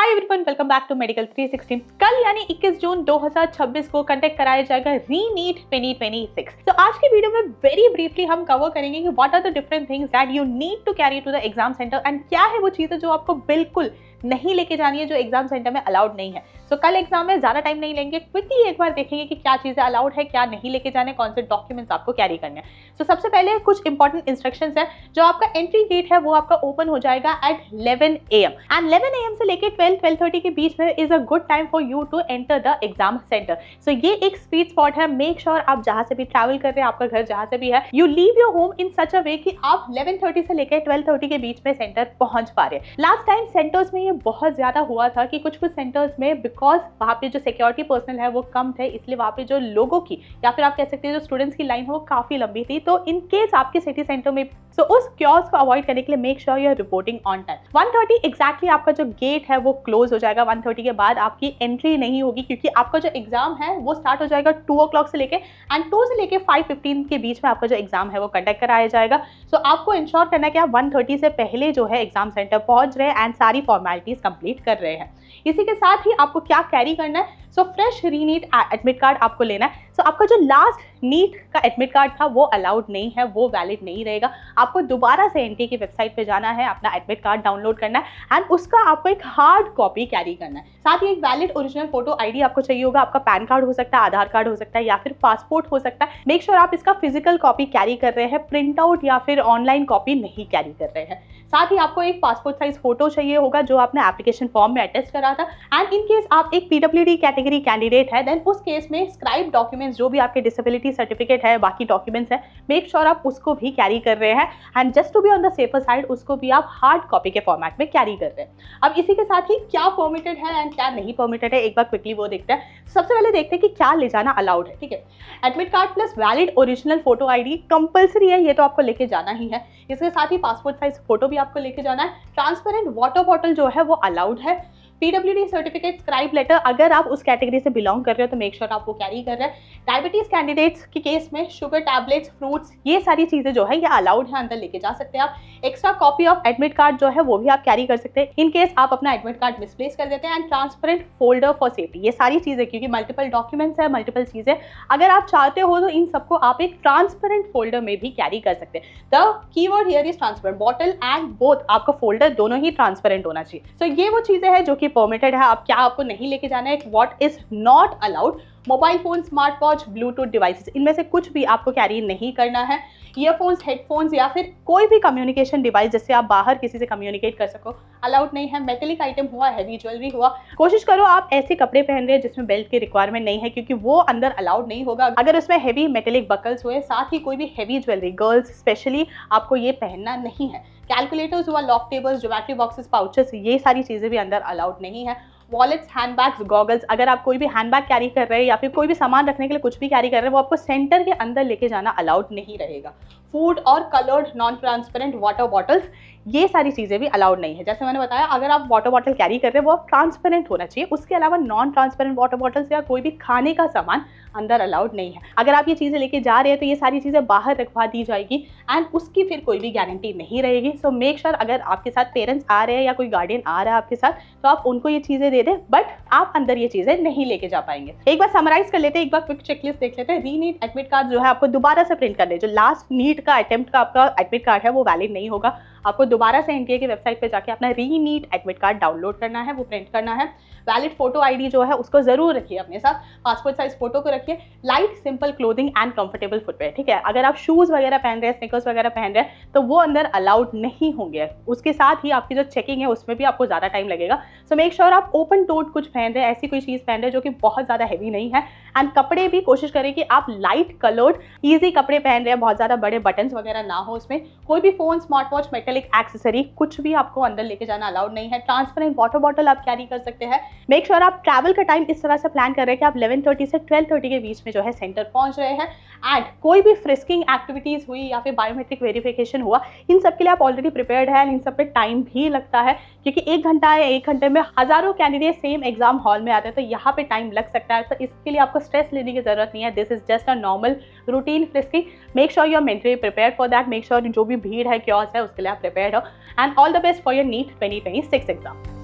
Hi everyone, welcome back to medical 360। कल यानी 21 जून 2026 को कंडक्ट कराया जाएगा री-नीट 2026। तो आज की वीडियो में वेरी ब्रीफली हम कवर करेंगे कि what are the different things that you need to carry to the exam centre and क्या है वो चीजें जो आपको बिल्कुल नहीं लेके जानी है, जो एग्जाम सेंटर में अलाउड नहीं है। सो कल एग्जाम में ज्यादा टाइम नहीं लेंगे, क्विकली एक बार देखेंगे कि क्या चीजें अलाउड है, क्या नहीं लेके जाने, कौन से डॉक्यूमेंट्स आपको कैरी करने हैं। सो सबसे पहले कुछ इंपॉर्टेंट इंस्ट्रक्शंस है। जो आपका एंट्री गेट है वो आपका ओपन हो जाएगा एट 11 AM एंड 11 AM से लेके 12-12:30 के बीच में is a good time for you to enter the exam centre. So ये एक स्वीट स्पॉट है। मेक श्योर आप जहां से भी ट्रैवल कर रहे हैं, आपका घर जहां से भी है, you leave your home in such a way कि आप 11:30 से लेकर 12:30 के बीच में सेंटर पहुंच पा रहे हैं। लास्ट टाइम सेंटर्स में ये बहुत ज्यादा हुआ था कि कुछ सेंटर्स में बिकॉज वहां पे जो सिक्योरिटी पर्सनल है वो कम थे, इसलिए वहां पे जो लोगों की या फिर आप कह सकते हैं जो स्टूडेंट्स की लाइन है वो काफी लंबी थी। तो इन केस आपके सिटी सेंटर में उस क्योस को अवॉइड करने के लिए make sure you are reporting on time. 1:30 exactly आपका जो गेट है वो क्लोज हो जाएगा। 1:30 के बाद आपकी एंट्री नहीं होगी क्योंकि आपका जो एग्जाम है वो स्टार्ट हो जाएगा 2 o'clock से लेके एंड 2 से लेके 5:15 के बीच में आपका जो एग्जाम है वो कंडक्ट कराया जाएगा। सो आपको इंश्योर करना है कि आप 1:30 से पहले जो है एग्जाम सेंटर पहुंच रहे हैं एंड सारी फॉर्मेलिटीज कंप्लीट कर रहे हैं। इसी के साथ ही आपको क्या कैरी करना है, सो फ्रेश री-नीट एडमिट कार्ड आपको लेना है। सो आपका जो लास्ट नीट का एडमिट कार्ड था वो अलाउड नहीं है, वो वैलिड नहीं रहेगा। आपको दोबारा से एनटीए की वेबसाइट पे जाना है, अपना एडमिट कार्ड डाउनलोड करना है एंड उसका आपको एक हार्ड कॉपी कैरी करना है। साथ ही एक वैलिड ओरिजिनल फोटो आईडी आपको चाहिए होगा। आपका पैन कार्ड हो सकता है, आधार कार्ड हो सकता है या फिर पासपोर्ट हो सकता है। मेक श्योर आप इसका फिजिकल कॉपी कैरी कर रहे हैं, प्रिंट आउट या फिर ऑनलाइन कॉपी नहीं कैरी कर रहे हैं। साथ ही आपको एक पासपोर्ट साइज फोटो चाहिए होगा जो आपने एप्लीकेशन फॉर्म में अटैच करा था। एंड इन केस आप एक पीडब्ल्यूडी कैटेगरी कैंडिडेट है देन उस केस में स्क्राइब डॉक्यूमेंट्स जो भी आपके डिसेबिलिटी सर्टिफिकेट है, बाकी डॉक्यूमेंट्स है, मेक श्योर आप उसको भी कैरी कर रहे हैं and just to be on the safer side उसको भी आप हार्ड कॉपी के फॉर्मेट में कैरी कर रहे हैं। अब इसी के साथ ही क्या परमिटेड है एंड क्या नहीं परमिटेड है, एक बार क्विकली वो देखते हैं। सबसे पहले देखते हैं कि क्या ले जाना अलाउड है। ठीक है, admit card plus valid original photo ID compulsory है, ये तो आपको लेके जाना ही है। इसके साथ ही पासपोर्ट साइज फोटो भी आपको लेके जाना है। ट्रांसपेरेंट वाटर बॉटल जो है वो अलाउड है। पीडब्ल्यूडी सर्टिफिकेट, स्क्राइब लेटर, अगर आप उस कैटेगरी से बिलोंग कर रहे हो तो मेक श्योर आप वो कैरी कर रहे हैं। डायबिटीज कैंडिडेट्स के केस में शुगर टैबलेट्स, फ्रूट्स, ये सारी चीजें जो है ये अलाउड है, अंदर लेके जा सकते हैं आप। Extra copy of admit card जो है वो भी आप कैरी कर सकते हैं इन केस आप अपना एडमिट कार्ड मिसप्लेस कर देते हैं। And transparent folder for safety, ये सारी चीजें क्योंकि मल्टीपल डॉक्यूमेंट्स है, मल्टीपल चीजें, अगर आप चाहते हो तो इन सबको आप एक ट्रांसपेरेंट फोल्डर में भी कैरी कर सकते हैं। The keyword here is transparent, bottle and both, आपका फोल्डर दोनों ही ट्रांसपेरेंट होना चाहिए। सो ये वो चीजें हैं जो कि परमिटेड है। आप क्या आपको नहीं लेके जाना है, what is not allowed. Mobile phone, smart watch, Bluetooth devices, इनमें से कुछ भी आपको कैरी नहीं करना है। ईयरफोन्स, हेडफोन्स या फिर कोई भी कम्युनिकेशन डिवाइस जिससे आप बाहर किसी से कम्युनिकेट कर सको, अलाउड नहीं है। मेटेलिक आइटम हुआ, हैवी ज्वेलरी हुआ, कोशिश करो आप ऐसे कपड़े पहन रहे हैं जिसमें बेल्ट की रिक्वायरमेंट नहीं है क्योंकि वो अंदर अलाउड नहीं होगा। अगर उसमें हैवी मेटेलिक बकल्स हुए, साथ ही कोई भी हैवी ज्वेलरी, गर्ल्स स्पेशली, आपको ये पहनना नहीं है। कैलकुलेटर्स हुआ, lock tables, geometry boxes, pouches, ये सारी चीजें भी अंदर अलाउड नहीं है। वॉलेट्स, हैंडबैग्स, गॉगल्स, अगर आप कोई भी हैंडबैग कैरी कर रहे हैं या फिर कोई भी सामान रखने के लिए कुछ भी कैरी कर रहे हैं वो आपको सेंटर के अंदर लेके जाना अलाउड नहीं रहेगा। फूड और coloured non transparent water bottles, ये सारी चीजें भी अलाउड नहीं है। जैसे मैंने बताया, अगर आप वाटर बॉटल कैरी कर रहे हैं वो ट्रांसपेरेंट होना चाहिए, उसके अलावा नॉन ट्रांसपेरेंट वाटर बॉटल्स या कोई भी खाने का सामान अंदर अलाउड नहीं है। अगर आप ये चीजें लेके जा रहे हैं तो ये सारी चीजें बाहर रखवा दी जाएगी एंड उसकी फिर कोई भी गारंटी नहीं रहेगी। सो मेक श्योर अगर आपके साथ पेरेंट्स आ रहे हैं या कोई गार्डियन आ रहा है आपके साथ तो आप उनको ये चीजें दे दें, बट आप अंदर ये चीजें नहीं लेके जा पाएंगे। एक बार समराइज कर लेते हैं, एक बार क्विक चेकलिस्ट देख लेते हैं। री-नीट एडमिट कार्ड जो है आपको दोबारा से प्रिंट करना है। जो लास्ट नीट का अटेम्प्ट का आपका एडमिट कार्ड है वो वैलिड नहीं होगा। आपको दोबारा से एनटीए की वेबसाइट पे जाके अपना री-नीट एडमिट कार्ड डाउनलोड करना है, वो प्रिंट करना है। वैलिड फोटो आईडी जो है उसको जरूर रखिए अपने साथ, पासपोर्ट साइज फोटो को रखिए। Light simple clothing and comfortable footwear, ठीक है, अगर आप शूज वगैरह पहन रहे हैं, स्नीकर्स वगैरह पहन रहे हैं तो वो अंदर अलाउड नहीं होंगे। उसके साथ ही आपकी जो चेकिंग है उसमें भी आपको ज्यादा टाइम लगेगा। सो मेक श्योर आप ओपन टोट कुछ पहन रहे हैं, ऐसी कोई चीज पहन रहे हैं जो कि बहुत ज्यादा हैवी नहीं है। एंड कपड़े भी कोशिश करें कि आप लाइट कलर्ड ईजी कपड़े पहन रहे हैं, बहुत ज्यादा बड़े बटन्स वगैरह ना हो उसमें। कोई भी phone, smart watch, metallic accessory कुछ भी आपको अंदर लेके जाना अलाउड नहीं है। ट्रांसपेरेंट वाटर बॉटल आप कैरी कर सकते हैं। मेक श्योर आप ट्रैवल का टाइम इस तरह से प्लान कर रहे हैं कि आप 11:30 से 12:30 के बीच में जो है सेंटर पहुंच रहे हैं। एंड कोई भी फ्रिस्किंग एक्टिविटीज हुई या फिर बायोमेट्रिक वेरिफिकेशन हुआ, इन सब के लिए आप ऑलरेडी प्रिपेयर्ड है। इन सब पे टाइम भी लगता है क्योंकि 1 घंटा है, 1 घंटे में हजारों कैंडिडेट सेम एग्जाम हॉल में आते हैं, तो यहाँ पे टाइम लग सकता है। तो इसके लिए आपको स्ट्रेस लेने की जरूरत नहीं है। This is just a normal routine frisking. Make sure you are mentally prepared for that. Make sure जो भी भीड़ है, क्योस है, उसके लिए आप प्रिपेयर्ड हो। And all the best for your NEET 2026 exam.